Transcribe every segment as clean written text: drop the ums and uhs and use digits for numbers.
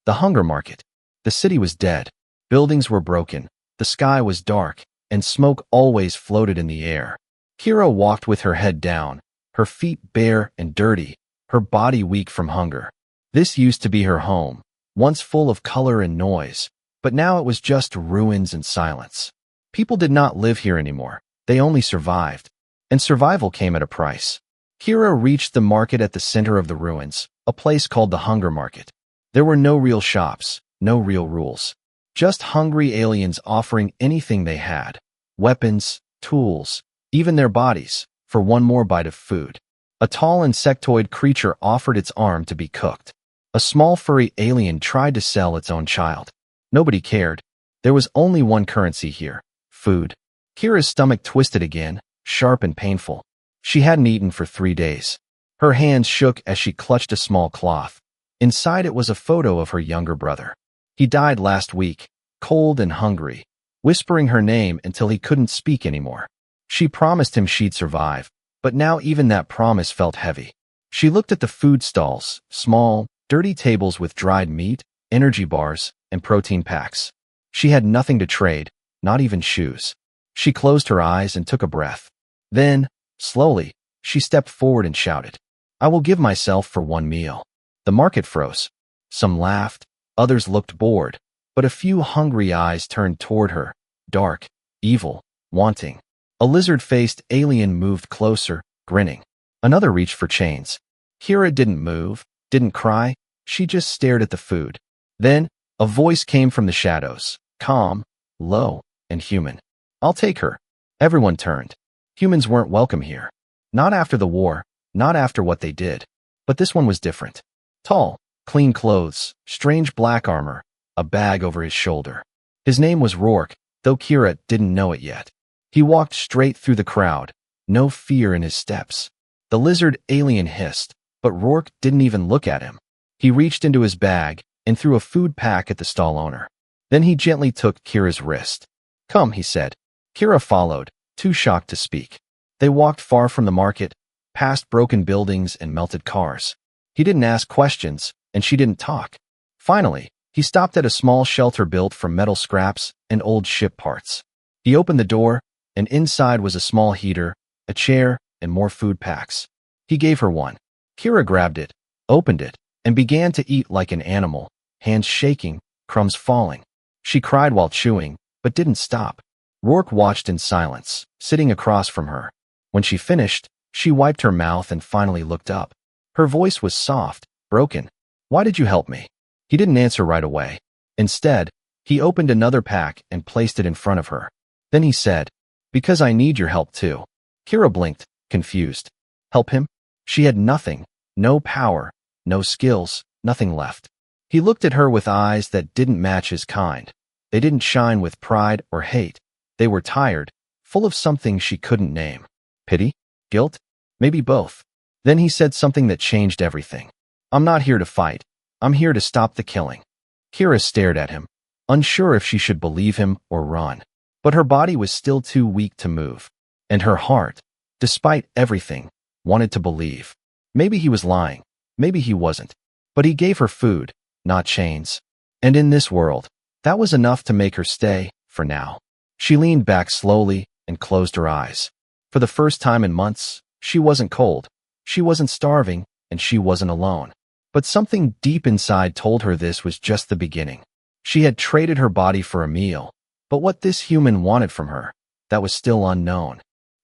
The hunger market. The city was dead. Buildings were broken. The sky was dark, and smoke always floated in the air. Kira walked with her head down, her feet bare and dirty, her body weak from hunger. This used to be her home, once full of color and noise, but now it was just ruins and silence. People did not live here anymore. They only survived. And survival came at a price. Kira reached the market at the center of the ruins, a place called the Hunger Market. There were no real shops, no real rules. Just hungry aliens offering anything they had. Weapons, tools, even their bodies, for one more bite of food. A tall insectoid creature offered its arm to be cooked. A small furry alien tried to sell its own child. Nobody cared. There was only one currency here: food. Kira's stomach twisted again, sharp and painful. She hadn't eaten for 3 days. Her hands shook as she clutched a small cloth. Inside it was a photo of her younger brother. He died last week, cold and hungry, whispering her name until he couldn't speak anymore. She promised him she'd survive, but now even that promise felt heavy. She looked at the food stalls, small, dirty tables with dried meat, energy bars, and protein packs. She had nothing to trade, not even shoes. She closed her eyes and took a breath. Then, slowly, she stepped forward and shouted, "I will give myself for one meal." The market froze. Some laughed, others looked bored, but a few hungry eyes turned toward her, dark, evil, wanting. A lizard-faced alien moved closer, grinning. Another reached for chains. Kira didn't move, didn't cry, she just stared at the food. Then, a voice came from the shadows, calm, low, and human. "I'll take her." Everyone turned. Humans weren't welcome here. Not after the war, not after what they did. But this one was different. Tall, clean clothes, strange black armor, a bag over his shoulder. His name was Rourke, though Kira didn't know it yet. He walked straight through the crowd, no fear in his steps. The lizard alien hissed, but Rourke didn't even look at him. He reached into his bag and threw a food pack at the stall owner. Then he gently took Kira's wrist. "Come," he said. Kira followed, too shocked to speak. They walked far from the market, past broken buildings and melted cars. He didn't ask questions, and she didn't talk. Finally, he stopped at a small shelter built from metal scraps and old ship parts. He opened the door, and inside was a small heater, a chair, and more food packs. He gave her one. Kira grabbed it, opened it, and began to eat like an animal, hands shaking, crumbs falling. She cried while chewing, but didn't stop. Rourke watched in silence, sitting across from her. When she finished, she wiped her mouth and finally looked up. Her voice was soft, broken. "Why did you help me?" He didn't answer right away. Instead, he opened another pack and placed it in front of her. Then he said, "Because I need your help too." Kira blinked, confused. Help him? She had nothing, no power, no skills, nothing left. He looked at her with eyes that didn't match his kind. They didn't shine with pride or hate. They were tired, full of something she couldn't name. Pity? Guilt? Maybe both. Then he said something that changed everything. "I'm not here to fight. I'm here to stop the killing." Kira stared at him, unsure if she should believe him or run. But her body was still too weak to move. And her heart, despite everything, wanted to believe. Maybe he was lying. Maybe he wasn't. But he gave her food, not chains. And in this world, that was enough to make her stay, for now. She leaned back slowly and closed her eyes. For the first time in months, she wasn't cold. She wasn't starving, and she wasn't alone. But something deep inside told her this was just the beginning. She had traded her body for a meal, but what this human wanted from her, that was still unknown.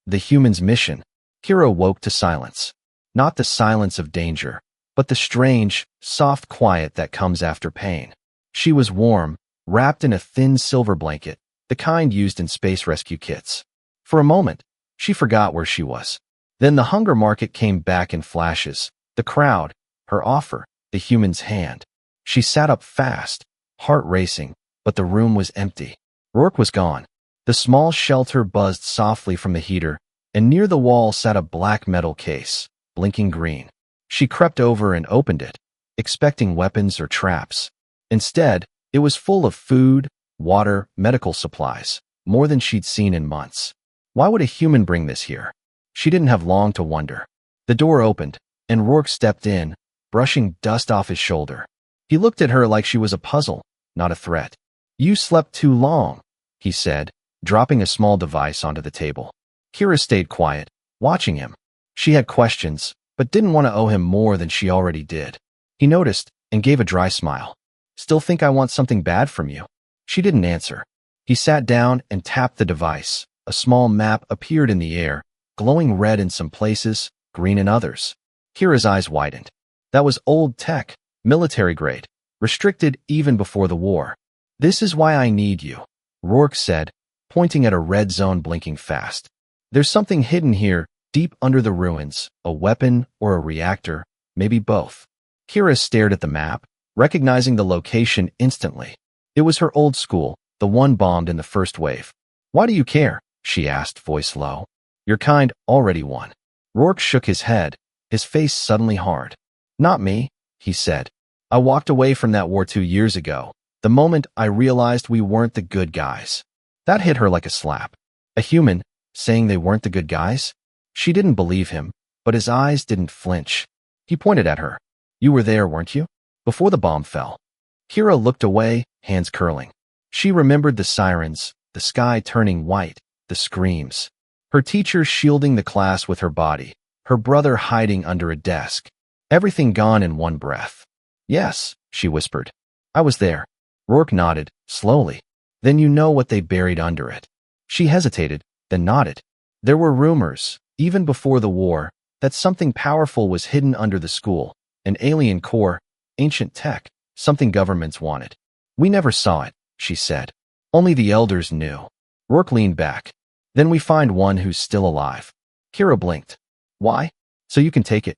The human's mission. Kira woke to silence. Not the silence of danger, but the strange, soft quiet that comes after pain. She was warm, wrapped in a thin silver blanket, the kind used in space rescue kits. For a moment, she forgot where she was. Then the hunger market came back in flashes. The crowd, her offer, the human's hand. She sat up fast, heart racing, but the room was empty. Rourke was gone. The small shelter buzzed softly from the heater, and near the wall sat a black metal case, blinking green. She crept over and opened it, expecting weapons or traps. Instead, it was full of food, water, medical supplies, more than she'd seen in months. Why would a human bring this here? She didn't have long to wonder. The door opened, and Rourke stepped in, brushing dust off his shoulder. He looked at her like she was a puzzle, not a threat. You slept too long, he said, dropping a small device onto the table. Kira stayed quiet, watching him. She had questions, but didn't want to owe him more than she already did. He noticed and gave a dry smile. Still think I want something bad from you? She didn't answer. He sat down and tapped the device. A small map appeared in the air, glowing red in some places, green in others. Kira's eyes widened. That was old tech, military grade, restricted even before the war. This is why I need you, Rourke said, pointing at a red zone blinking fast. There's something hidden here, deep under the ruins, a weapon or a reactor, maybe both. Kira stared at the map, recognizing the location instantly. It was her old school, the one bombed in the first wave. Why do you care? She asked, voice low. Your kind already won. Rourke shook his head, his face suddenly hard. Not me, he said. I walked away from that war 2 years ago, the moment I realized we weren't the good guys. That hit her like a slap. A human, saying they weren't the good guys? She didn't believe him, but his eyes didn't flinch. He pointed at her. You were there, weren't you? Before the bomb fell. Kira looked away, hands curling. She remembered the sirens, the sky turning white, the screams. Her teacher shielding the class with her body, her brother hiding under a desk. Everything gone in one breath. Yes, she whispered. I was there. Rourke nodded, slowly. Then you know what they buried under it. She hesitated, then nodded. There were rumors, even before the war, that something powerful was hidden under the school, an alien core, ancient tech, something governments wanted. We never saw it, she said. Only the elders knew. Rourke leaned back. Then we find one who's still alive. Kira blinked. Why? So you can take it?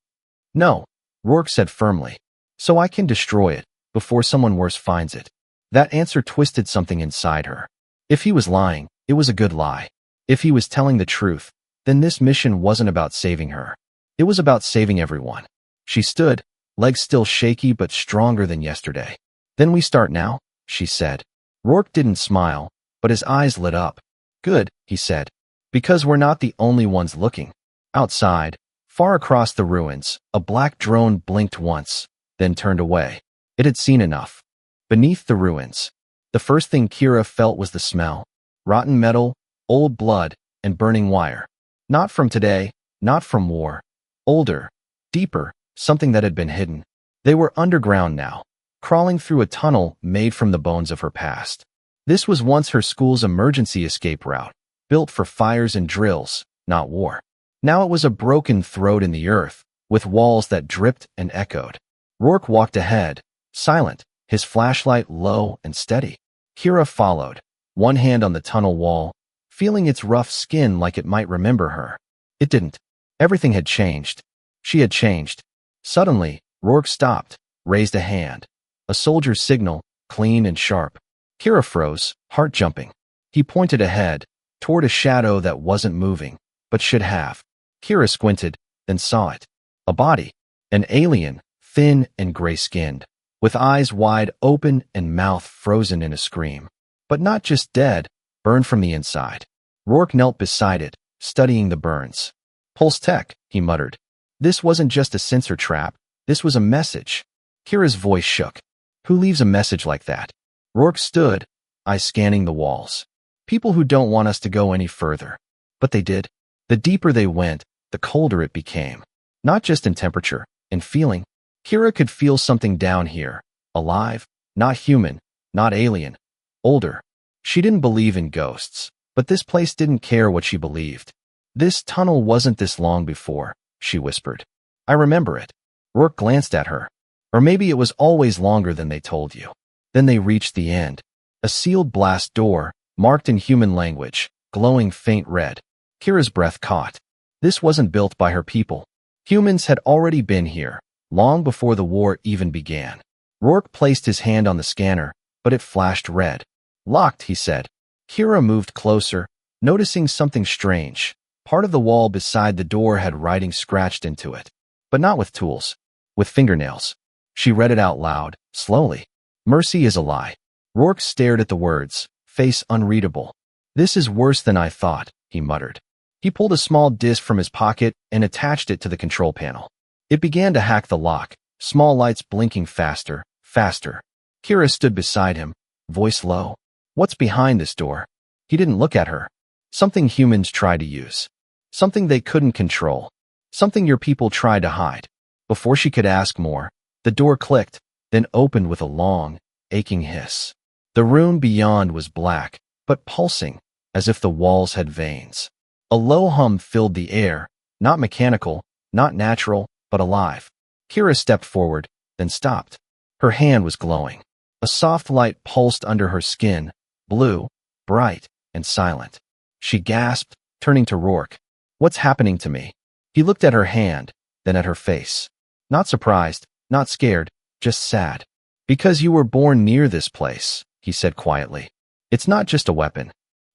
No, Rourke said firmly. So I can destroy it, before someone worse finds it. That answer twisted something inside her. If he was lying, it was a good lie. If he was telling the truth, then this mission wasn't about saving her. It was about saving everyone. She stood, legs still shaky but stronger than yesterday. Then we start now, she said. Rourke didn't smile, but his eyes lit up. Good, he said. Because we're not the only ones looking. Outside, far across the ruins, a black drone blinked once, then turned away. It had seen enough. Beneath the ruins, the first thing Kira felt was the smell. Rotten metal, old blood, and burning wire. Not from today, not from war. Older, deeper, something that had been hidden. They were underground now, crawling through a tunnel made from the bones of her past. This was once her school's emergency escape route, built for fires and drills, not war. Now it was a broken throat in the earth, with walls that dripped and echoed. Rourke walked ahead, silent, his flashlight low and steady. Kira followed, one hand on the tunnel wall, feeling its rough skin like it might remember her. It didn't. Everything had changed. She had changed. Suddenly, Rourke stopped, raised a hand. A soldier's signal, clean and sharp. Kira froze, heart jumping. He pointed ahead, toward a shadow that wasn't moving, but should have. Kira squinted, then saw it. A body. An alien, thin and gray-skinned, with eyes wide open and mouth frozen in a scream. But not just dead, burned from the inside. Rourke knelt beside it, studying the burns. Pulse tech, he muttered. This wasn't just a sensor trap, this was a message. Kira's voice shook. Who leaves a message like that? Rourke stood, eyes scanning the walls. People who don't want us to go any further. But they did. The deeper they went, the colder it became. Not just in temperature, in feeling. Kira could feel something down here, alive, not human, not alien, older. She didn't believe in ghosts, but this place didn't care what she believed. This tunnel wasn't this long before, she whispered. I remember it. Rourke glanced at her. Or maybe it was always longer than they told you. Then they reached the end. A sealed blast door, marked in human language, glowing faint red. Kira's breath caught. This wasn't built by her people. Humans had already been here, long before the war even began. Rourke placed his hand on the scanner, but it flashed red. Locked, he said. Kira moved closer, noticing something strange. Part of the wall beside the door had writing scratched into it. But not with tools. With fingernails. She read it out loud, slowly. Mercy is a lie. Rourke stared at the words, face unreadable. This is worse than I thought, he muttered. He pulled a small disc from his pocket and attached it to the control panel. It began to hack the lock, small lights blinking faster, Faster. Kira stood beside him, voice low. What's behind this door? He didn't look at her. Something humans try to use. Something they couldn't control. Something your people tried to hide. Before she could ask more, the door clicked, then opened with a long, aching hiss. The room beyond was black, but pulsing, as if the walls had veins. A low hum filled the air, not mechanical, not natural, but alive. Kira stepped forward, then stopped. Her hand was glowing. A soft light pulsed under her skin, blue, bright, and silent. She gasped, turning to Rourke. What's happening to me? He looked at her hand, then at her face. Not surprised, not scared, just sad. Because you were born near this place, he said quietly. It's not just a weapon.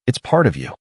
It's part of you.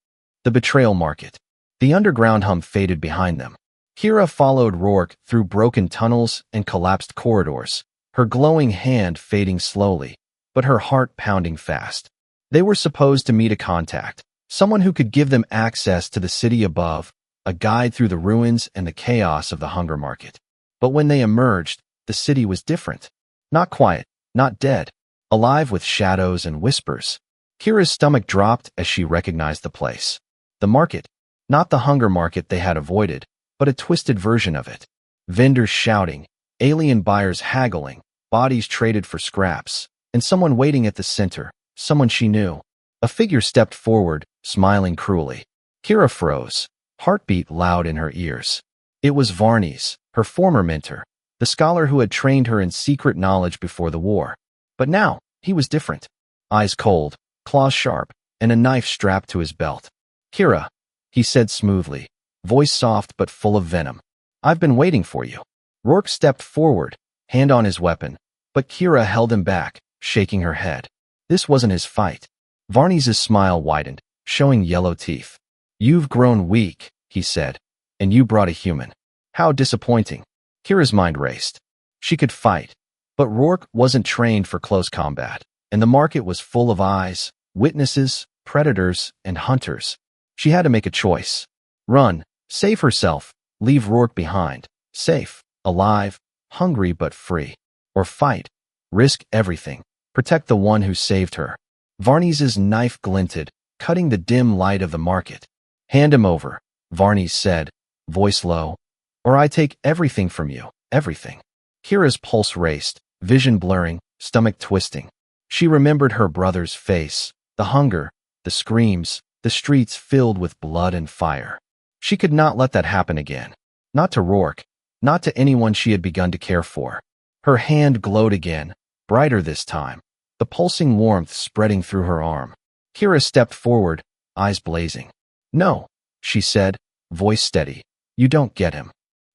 The betrayal market. The underground hum faded behind them. Kira followed Rourke through broken tunnels and collapsed corridors, her glowing hand fading slowly, but her heart pounding fast. They were supposed to meet a contact, someone who could give them access to the city above, a guide through the ruins and the chaos of the hunger market. But when they emerged, the city was different. Not quiet, not dead, alive with shadows and whispers. Kira's stomach dropped as she recognized the place. The market, not the hunger market they had avoided, but a twisted version of it. Vendors shouting, alien buyers haggling, bodies traded for scraps, and someone waiting at the center, someone she knew. A figure stepped forward, smiling cruelly. Kira froze, heartbeat loud in her ears. It was Varney's, her former mentor, the scholar who had trained her in secret knowledge before the war. But now, he was different. Eyes cold, claws sharp, and a knife strapped to his belt. Kira, he said smoothly, voice soft but full of venom. I've been waiting for you. Rourke stepped forward, hand on his weapon, but Kira held him back, shaking her head. This wasn't his fight. Varney's smile widened, showing yellow teeth. You've grown weak, he said, and you brought a human. How disappointing. Kira's mind raced. She could fight, but Rourke wasn't trained for close combat, and the market was full of eyes, witnesses, predators, and hunters. She had to make a choice. Run, save herself, leave Rourke behind, safe, alive, hungry but free. Or fight, risk everything, protect the one who saved her. Varney's knife glinted, cutting the dim light of the market. Hand him over, Varney said, voice low, or I take everything from you, everything. Kira's pulse raced, vision blurring, stomach twisting. She remembered her brother's face, the hunger, the screams, the streets filled with blood and fire. She could not let that happen again. Not to Rourke, not to anyone she had begun to care for. Her hand glowed again, brighter this time, the pulsing warmth spreading through her arm. Kira stepped forward, eyes blazing. No, she said, voice steady. You don't get him.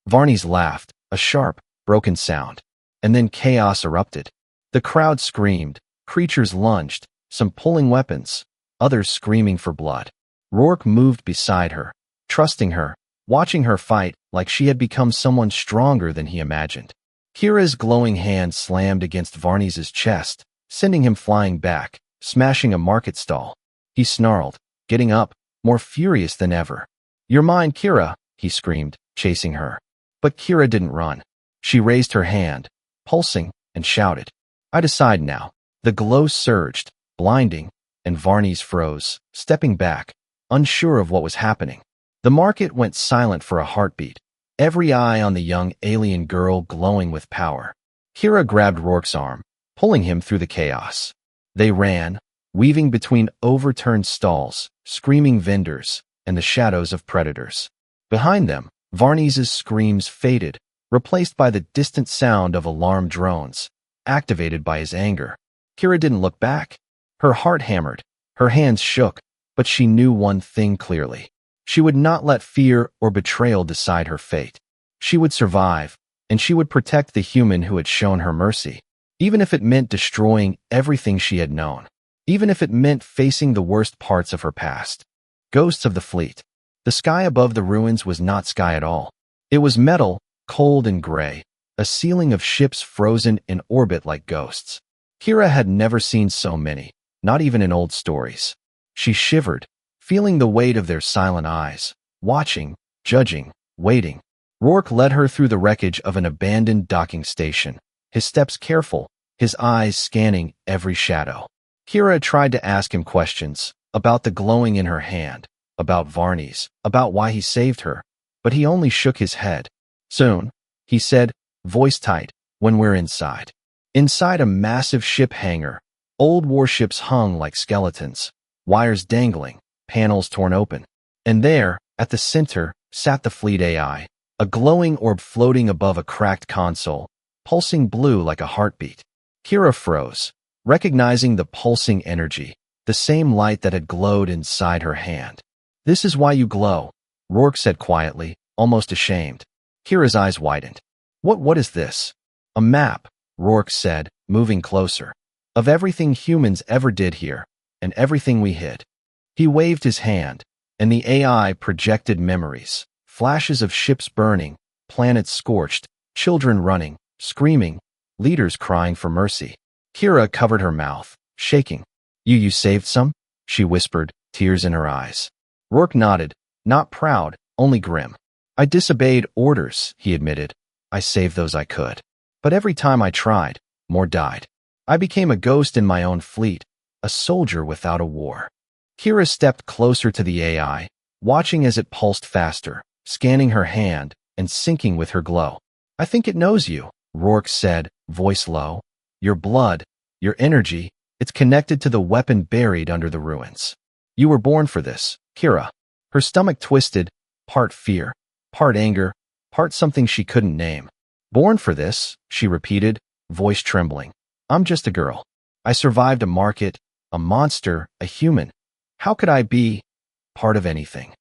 Varney's laughed, a sharp, broken sound. And then chaos erupted. The crowd screamed, creatures lunged, some pulling weapons, others screaming for blood. Rourke moved beside her, trusting her, watching her fight like she had become someone stronger than he imagined. Kira's glowing hand slammed against Varney's chest, sending him flying back, smashing a market stall. He snarled, getting up, more furious than ever. You're mine, Kira, he screamed, chasing her. But Kira didn't run. She raised her hand, pulsing, and shouted. I decide now. The glow surged, blinding, and Varney's froze, stepping back, unsure of what was happening. The market went silent for a heartbeat, every eye on the young alien girl glowing with power. Kira grabbed Rourke's arm, pulling him through the chaos. They ran, weaving between overturned stalls, screaming vendors, and the shadows of predators. Behind them, Varney's screams faded, replaced by the distant sound of alarm drones, activated by his anger. Kira didn't look back. Her heart hammered, her hands shook, but she knew one thing clearly. She would not let fear or betrayal decide her fate. She would survive, and she would protect the human who had shown her mercy, even if it meant destroying everything she had known, even if it meant facing the worst parts of her past. Ghosts of the fleet. The sky above the ruins was not sky at all. It was metal, cold and gray, a ceiling of ships frozen in orbit like ghosts. Kira had never seen so many, not even in old stories. She shivered, feeling the weight of their silent eyes, watching, judging, waiting. Rourke led her through the wreckage of an abandoned docking station, his steps careful, his eyes scanning every shadow. Kira tried to ask him questions about the glowing in her hand, about Varney's, about why he saved her, but he only shook his head. Soon, he said, voice tight, when we're inside. Inside a massive ship hangar, old warships hung like skeletons, wires dangling, panels torn open. And there, at the center, sat the fleet AI, a glowing orb floating above a cracked console, pulsing blue like a heartbeat. Kira froze, recognizing the pulsing energy, the same light that had glowed inside her hand. This is why you glow, Rourke said quietly, almost ashamed. Kira's eyes widened. What is this? A map, Rourke said, moving closer. Of everything humans ever did here, and everything we hid. He waved his hand, and the AI projected memories, flashes of ships burning, planets scorched, children running, screaming, leaders crying for mercy. Kira covered her mouth, shaking. You saved some? She whispered, tears in her eyes. Rourke nodded, not proud, only grim. I disobeyed orders, he admitted. I saved those I could. But every time I tried, more died. I became a ghost in my own fleet, a soldier without a war. Kira stepped closer to the AI, watching as it pulsed faster, scanning her hand and syncing with her glow. I think it knows you, Rourke said, voice low. Your blood, your energy, it's connected to the weapon buried under the ruins. You were born for this, Kira. Her stomach twisted, part fear, part anger, part something she couldn't name. Born for this, she repeated, voice trembling. I'm just a girl. I survived a market, a monster, a human. How could I be part of anything?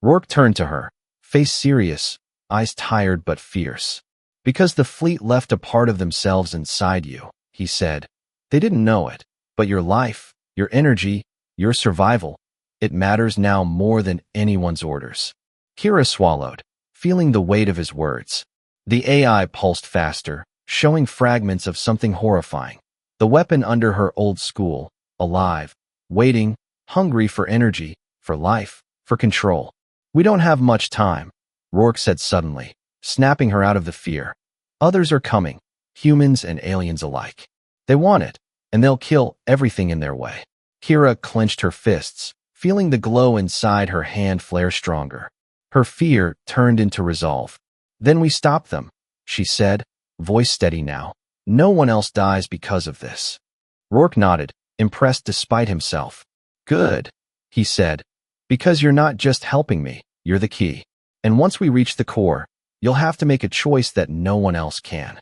Rourke turned to her, face serious, eyes tired but fierce. Because the fleet left a part of themselves inside you, he said. They didn't know it, but your life, your energy, your survival, it matters now more than anyone's orders. Kira swallowed, feeling the weight of his words. The AI pulsed faster, showing fragments of something horrifying. The weapon under her old school, alive, waiting, hungry for energy, for life, for control. We don't have much time, Rourke said suddenly, snapping her out of the fear. Others are coming, humans and aliens alike. They want it, and they'll kill everything in their way. Kira clenched her fists, feeling the glow inside her hand flare stronger. Her fear turned into resolve. Then we stop them, she said, voice steady now. No one else dies because of this. Rourke nodded, impressed despite himself. Good, he said, because you're not just helping me, you're the key. And once we reach the core, you'll have to make a choice that no one else can.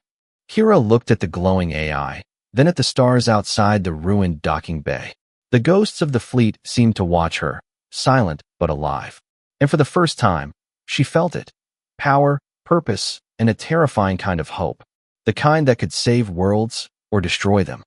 Kira looked at the glowing AI, then at the stars outside the ruined docking bay. The ghosts of the fleet seemed to watch her, silent but alive. And for the first time, she felt it. Power, purpose, and a terrifying kind of hope. The kind that could save worlds or destroy them.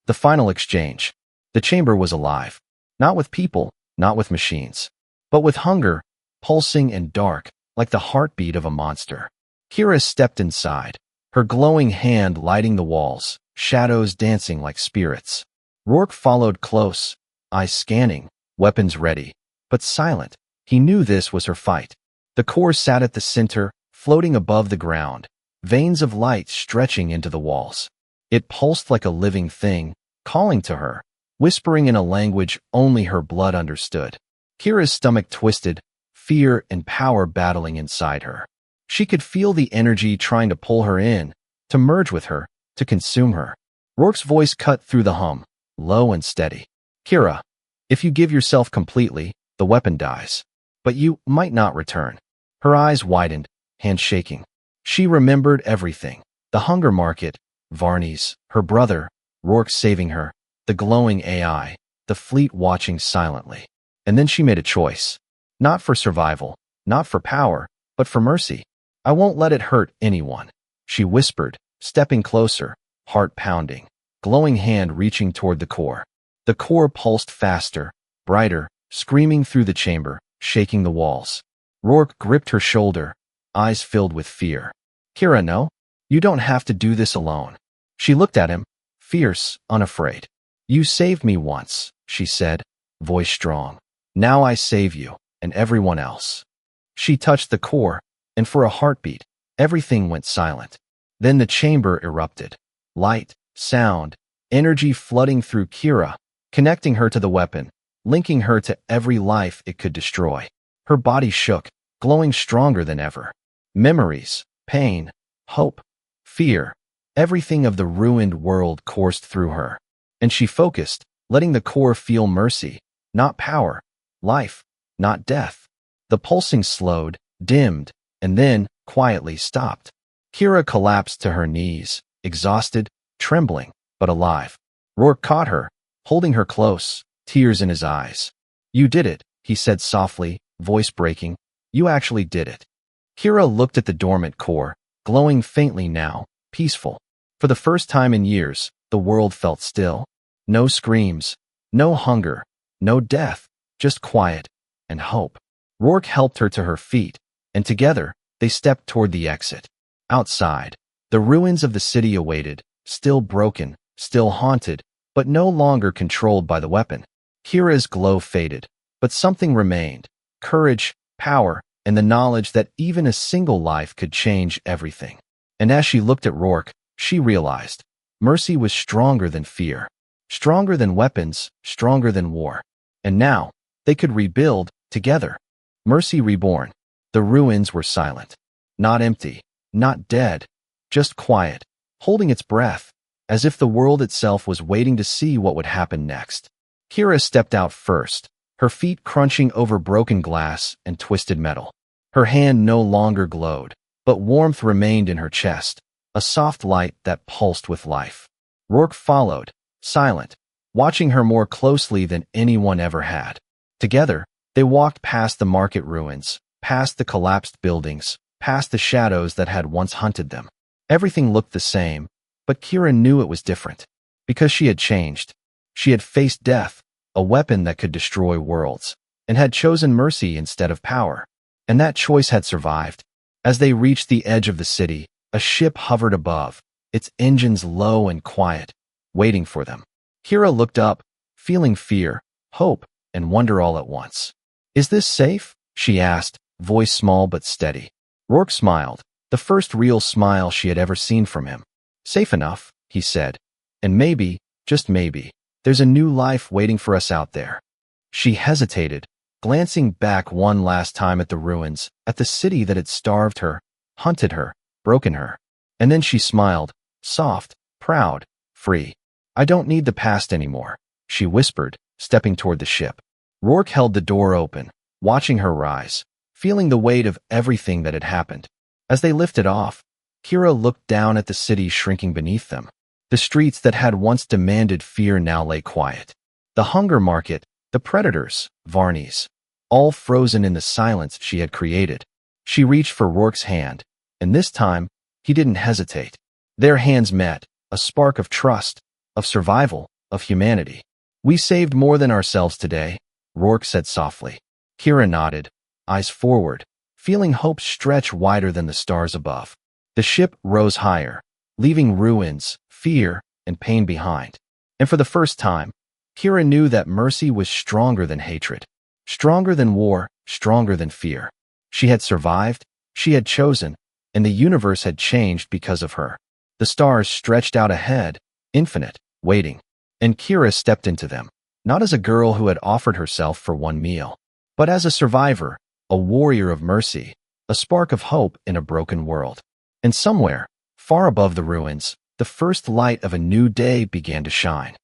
The final exchange. The chamber was alive. Not with people, not with machines, but with hunger, pulsing and dark, like the heartbeat of a monster. Kira stepped inside, her glowing hand lighting the walls, shadows dancing like spirits. Rourke followed close, eyes scanning, weapons ready, but silent. He knew this was her fight. The core sat at the center, floating above the ground, veins of light stretching into the walls. It pulsed like a living thing, calling to her, whispering in a language only her blood understood. Kira's stomach twisted, fear and power battling inside her. She could feel the energy trying to pull her in, to merge with her, to consume her. Rourke's voice cut through the hum, low and steady. Kira, if you give yourself completely, the weapon dies. But you might not return. Her eyes widened, hands shaking. She remembered everything. The hunger market, Varney's, her brother, Rourke saving her, the glowing AI, the fleet watching silently. And then she made a choice. Not for survival, not for power, but for mercy. I won't let it hurt anyone, she whispered, stepping closer, heart pounding, glowing hand reaching toward the core. The core pulsed faster, brighter, screaming through the chamber, shaking the walls. Rourke gripped her shoulder, eyes filled with fear. Kira, no, you don't have to do this alone. She looked at him, fierce, unafraid. You saved me once, she said, voice strong. Now I save you, and everyone else. She touched the core, and for a heartbeat, everything went silent. Then the chamber erupted. Light, sound, energy flooding through Kira, connecting her to the weapon, linking her to every life it could destroy. Her body shook, glowing stronger than ever. Memories, pain, hope, fear, everything of the ruined world coursed through her. And she focused, letting the core feel mercy, not power, life, not death. The pulsing slowed, dimmed, and then, quietly stopped. Kira collapsed to her knees, exhausted, trembling, but alive. Rourke caught her, holding her close, tears in his eyes. "You did it," he said softly, voice breaking. "You actually did it." Kira looked at the dormant core, glowing faintly now, peaceful. For the first time in years, the world felt still. No screams, no hunger, no death, just quiet and hope. Rourke helped her to her feet, and together, they stepped toward the exit. Outside, the ruins of the city awaited, still broken, still haunted, but no longer controlled by the weapon. Kira's glow faded, but something remained: courage, power, and the knowledge that even a single life could change everything. And as she looked at Rourke, she realized mercy was stronger than fear, stronger than weapons, stronger than war. And now, they could rebuild, together. Mercy reborn. The ruins were silent. Not empty, not dead, just quiet, holding its breath, as if the world itself was waiting to see what would happen next. Kira stepped out first, her feet crunching over broken glass and twisted metal. Her hand no longer glowed, but warmth remained in her chest, a soft light that pulsed with life. Rourke followed, silent, watching her more closely than anyone ever had. Together, they walked past the market ruins, past the collapsed buildings, past the shadows that had once hunted them. Everything looked the same, but Kira knew it was different. Because she had changed. She had faced death, a weapon that could destroy worlds, and had chosen mercy instead of power. And that choice had survived. As they reached the edge of the city, a ship hovered above, its engines low and quiet, waiting for them. Kira looked up, feeling fear, hope, and wonder all at once. "Is this safe?" she asked, voice small but steady. Rourke smiled, the first real smile she had ever seen from him. "Safe enough," he said. "And maybe, just maybe, there's a new life waiting for us out there." She hesitated, glancing back one last time at the ruins, at the city that had starved her, hunted her, broken her. And then she smiled, soft, proud, free. "I don't need the past anymore," she whispered, stepping toward the ship. Rourke held the door open, watching her rise, feeling the weight of everything that had happened. As they lifted off, Kira looked down at the city shrinking beneath them. The streets that had once demanded fear now lay quiet. The hunger market, the predators, Varnies, all frozen in the silence she had created. She reached for Rourke's hand, and this time, he didn't hesitate. Their hands met, a spark of trust, of survival, of humanity. "We saved more than ourselves today," Rourke said softly. Kira nodded, eyes forward, feeling hope stretch wider than the stars above. The ship rose higher, leaving ruins, fear, and pain behind. And for the first time, Kira knew that mercy was stronger than hatred, stronger than war, stronger than fear. She had survived, she had chosen, and the universe had changed because of her. The stars stretched out ahead, infinite, waiting. And Kira stepped into them, not as a girl who had offered herself for one meal, but as a survivor, a warrior of mercy, a spark of hope in a broken world. And somewhere, far above the ruins, the first light of a new day began to shine.